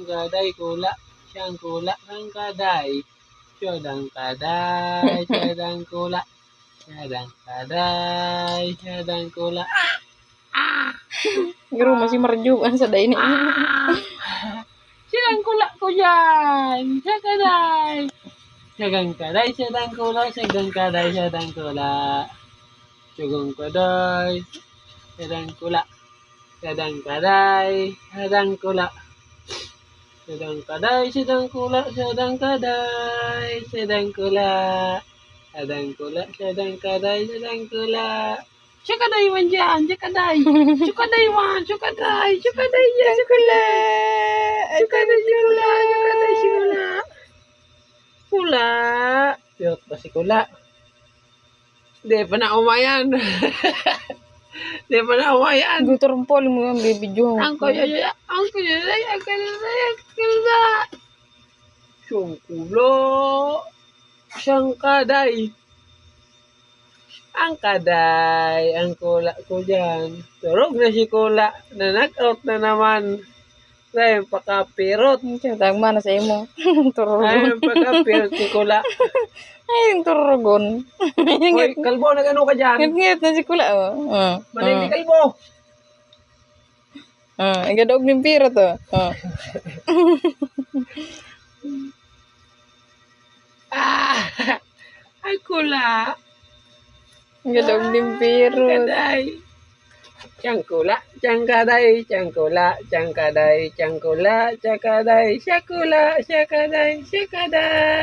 gaday kula, siyang kula ng kaday. Siyadang kaday, siyadang kula. Siyadang kaday, siyadang kula. Garo masih merjuan sa day ni. Siyadang kula ko dyan. Siya kaday. Siyadang kaday, siyadang kula. Siyadang kaday, siyadang kula. Siyadang kaday, siyadang kula. Siyadang kaday, siyadang kula. Sedang kadai, sedang kula, sedang kadai, sedang kula. Sedang kula, sedang kadai, sedang kula. Siya kadai man dyan, siya kadai. Siya kadai man, siya kadai, siya kadai dyan, siya kadai. Siya kadai, siya kula, siya kadai, siya kula. Kula. Siyot pa si kula. Di pa na umayan. Di pa na umayan. Gusto rin po mo yung bibidyo. Ang kaya, ang kaya, ang kaya. Siyang kula. Siyang kaday. Ang kaday. Ang kula ko dyan. Turog na si kula. Na-knock-out na naman. Dahil pakapirot. Tag mana sa imo. Turugon. Dahil pakapirot si kula. Ay, turugon. Hoy, kalbo, nag-ano ka dyan? Ngit-ngit na si kula. Manindi kalbo. Igadog ng pira to. Ay kula. Igadog ng pira. Kaday. Siyang kula, siyang kaday, siyang kula, siyang kaday, siyang kula, siyang kaday, siya kula, siya kaday, siya kaday.